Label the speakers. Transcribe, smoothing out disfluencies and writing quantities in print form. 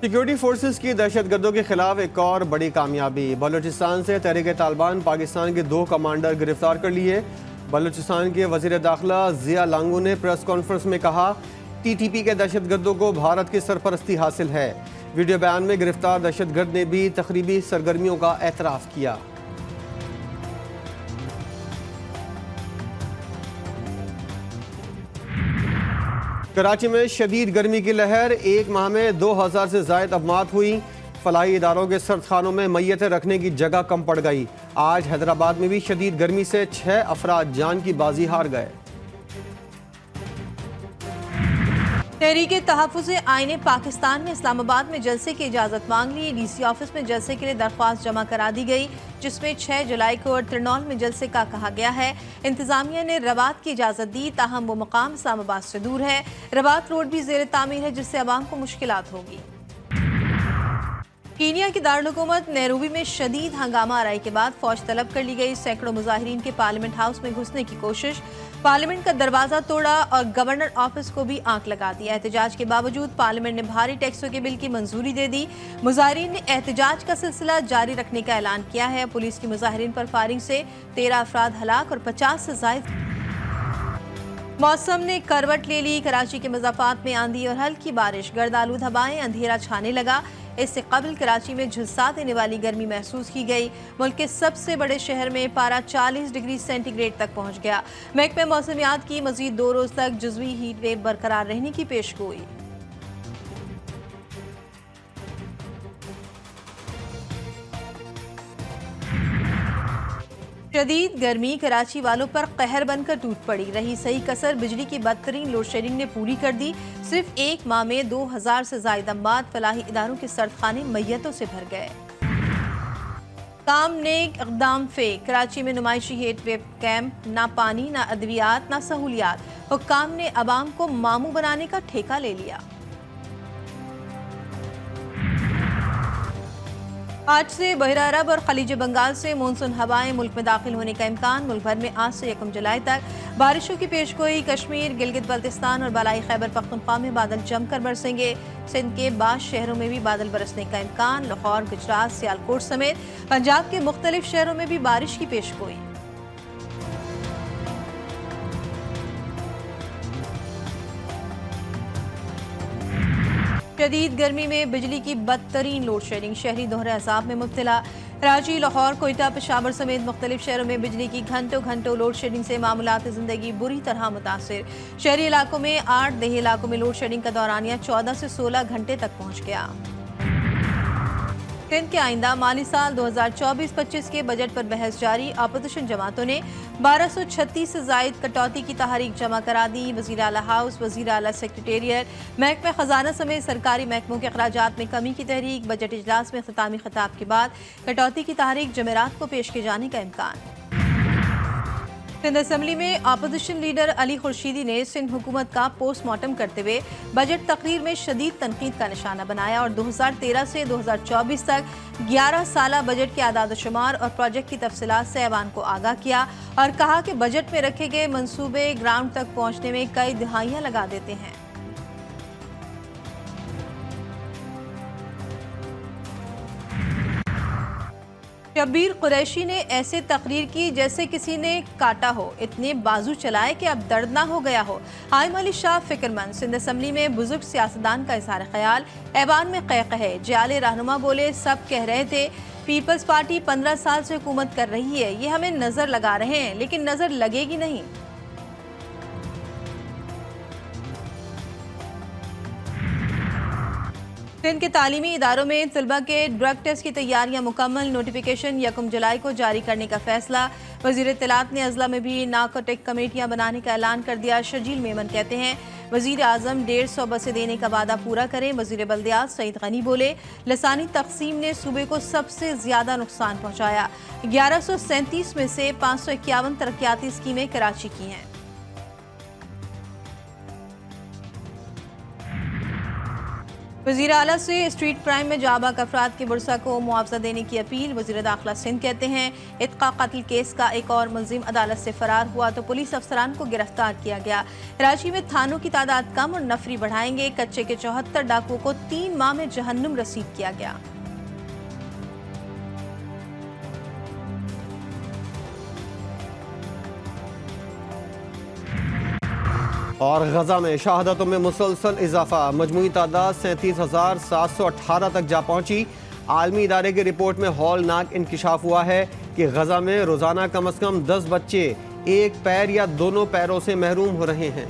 Speaker 1: Security forces की दहशतगर्दों के खिलाफ एक और बड़ी कामयाबी। बलूचिस्तान से तहरीक तालिबान पाकिस्तान के 2 कमांडर गिरफ्तार कर लिए। बलूचिस्तान के वजीर दाखिला जिया लांगू ने प्रेस कॉन्फ्रेंस में कहा, TTP के दहशतगर्दों को भारत की सरपरस्ती हासिल है। वीडियो बयान में गिरफ्तार दहशतगर्द ने भी तकरीबी सरगर्मियों का एतराफ़ किया। कराची में शदीद गर्मी की लहर, एक माह में 2000 से ज़ायद अफमात हुई। फलाही इदारों के सर्दखानों में मैयतें रखने की जगह कम पड़ गई। आज हैदराबाद में भी शदीद गर्मी से 6 अफराद जान की बाजी हार गए।
Speaker 2: तहरीके तहफ़्फ़ुज़ आईने पाकिस्तान ने इस्लामाबाद में जलसे की इजाज़त मांग ली। DC ऑफिस में जलसे के लिए दरख्वास्त जमा करा दी गई, जिसमें 6 जुलाई को त्रिनौल में जलसे का कहा गया है। इंतजामिया ने रबात की इजाज़त दी, ताहम वो मकाम इस्लामाबाद से दूर है। रबात रोड भी ज़ेर तामीर है, जिससे अवाम को मुश्किलात होगी। कीनिया की दारुल-हुकूमत नैरोबी में शदीद हंगामा आराई के बाद फौज तलब कर ली गई। सैकड़ों मुजाहिरीन के पार्लियामेंट हाउस में घुसने की कोशिश, पार्लियामेंट का दरवाजा तोड़ा और गवर्नर ऑफिस को भी आंख लगा दिया। एहतजाज के बावजूद पार्लियामेंट ने भारी टैक्सों के बिल की मंजूरी दे दी। मुजाहिरीन ने एहतजाज का सिलसिला जारी रखने का ऐलान किया है। पुलिस की मुजाहिरीन पर फायरिंग से 13 अफराद हलाक और 50 से ज़ायद। मौसम ने करवट ले ली। कराची के मज़ाफ़ात में आंधी और हल्की बारिश, गर्दालूद हवाएं, अंधेरा छाने लगा। इससे कबल कराची में झुलसा देने वाली गर्मी महसूस की गई। मुल्क के सबसे बड़े शहर में पारा 40 डिग्री सेंटीग्रेड तक पहुंच गया। महकमे मौसमियात की मजीद 2 रोज तक जुज़वी हीट वेव बरकरार रहने की पेशगोई। शदीद गर्मी कराची वालों पर कहर बनकर टूट पड़ी। रही सही कसर, बिजली की बदतरीन लोड शेडिंग ने पूरी कर दी। सिर्फ एक माह में 2000 से ज़ायद अमवात, फलाही इदारों के सर्दखाने मैयतों से भर गए। काम नेक इक़दाम फे, कराची में नुमाइशी हीट वेव कैंप, ना पानी, ना अद्वियात, ना सहूलियात। हुक्काम ने अवाम को मामू बनाने का ठेका ले लिया। आज से बहर अरब और खलीज बंगाल से मानसून हवाएं मुल्क में दाखिल होने का इम्कान। मुल्क भर में आज से 1 जुलाई तक बारिशों की पेशगोई। कश्मीर, गिलगित बल्तिस्तान और बालाई खैबर पख्तूनख्वा में बादल जमकर बरसेंगे। सिंध के बाज़ शहरों में भी बादल बरसने का इम्कान। लाहौर, गुजरात, सियालकोट समेत पंजाब के मुख्तलिफ शहरों में भी बारिश की पेशगोई। शदीद गर्मी में बिजली की बदतरीन लोड शेडिंग, शहरी दोहरे अजाब में मुब्तला। कराची, लाहौर, कोयटा, पेशावर समेत मुख्तलिफ शहरों में बिजली की घंटों लोड शेडिंग से मामूलात ज़िंदगी बुरी तरह मुतासिर। शहरी इलाकों में 8, देही इलाकों में लोड शेडिंग का दौरानिया 14 से 16 घंटे तक पहुँच गया। सिंध के आइंदा माली साल 2024-25 के बजट पर बहस जारी। अपोजिशन जमातों ने 1236 से ज़ायद कटौती की तहरीक जमा करा दी। वज़ीर आला हाउस, वज़ीर आला सेक्रेटेरिएट, महकमा खजाना समेत सरकारी महकमों के अखराजात में कमी की तहरीक। बजट इजलास में ख़ितामी खिताब के बाद कटौती की तहरीक जमेरात को पेश किए जाने का इम्कान। सिंध असम्बली में अपोजिशन लीडर अली खुर्शीदी ने सिंध हुकूमत का पोस्टमार्टम करते हुए बजट तकरीर में शदीद तनकीद का निशाना बनाया और 2013 से 2024 तक 11 साला बजट के आदाद शुमार और प्रोजेक्ट की तफसीलात से ऐवान को आगाह किया और कहा कि बजट में रखे गए मंसूबे ग्राउंड तक पहुँचने में कई दिहाइयाँ लगा देते हैं। शब्बीर कुरैशी ने ऐसे तकरीर की जैसे किसी ने काटा हो, इतने बाजू चलाए कि अब दर्द ना हो गया हो। हाइम अली शाह फिक्रमंद। सिंध असम्बली में बुजुर्ग सियासतदान का इज़हार ख्याल, ऐवान में क़हक़हे। जाले रहनुमा बोले, सब कह रहे थे पीपल्स पार्टी 15 साल से हुकूमत कर रही है, ये हमें नज़र लगा रहे हैं, लेकिन नज़र लगेगी नहीं। सिंध के तालीमी इदारों में तलबा के ड्रग टेस्ट की तैयारियां मुकम्मल। नोटिफिकेशन 1 जुलाई को जारी करने का फैसला। वज़ीर इत्तलात ने अजला में भी नार्कोटिक कमेटियां बनाने का ऐलान कर दिया। शजील मेमन कहते हैं वज़ीर आज़म 150 बसें देने का वादा पूरा करें। वज़ीर बल्दियात सईद गनी बोले, लसानी तकसीम ने सूबे को सबसे ज़्यादा नुकसान पहुँचाया। 1137 में से 551 तरक्याती स्कीमें कराची की हैं। वज़ीर आला से स्ट्रीट क्राइम में जाबाक अफराद के बुरसा को मुआवजा देने की अपील। वज़ीर दाखिला सिंध कहते हैं इत्का कत्ल केस का एक और मुलजिम अदालत से फरार हुआ तो पुलिस अफसरान को गिरफ्तार किया गया। कराची में थानों की तादाद कम और नफरी बढ़ाएंगे। कच्चे के 74 डाकुओं को 3 माह में जहन्नुम रसीद किया गया।
Speaker 1: और गजा में शहादतों में मुसलसल इजाफा, मजमूई तादाद 37,718 तक जा पहुंची। आलमी इदारे की रिपोर्ट में हौलनाक इंकिशाफ हुआ है कि गजा में रोजाना कम अज कम 10 बच्चे एक पैर या दोनों पैरों से महरूम हो रहे हैं।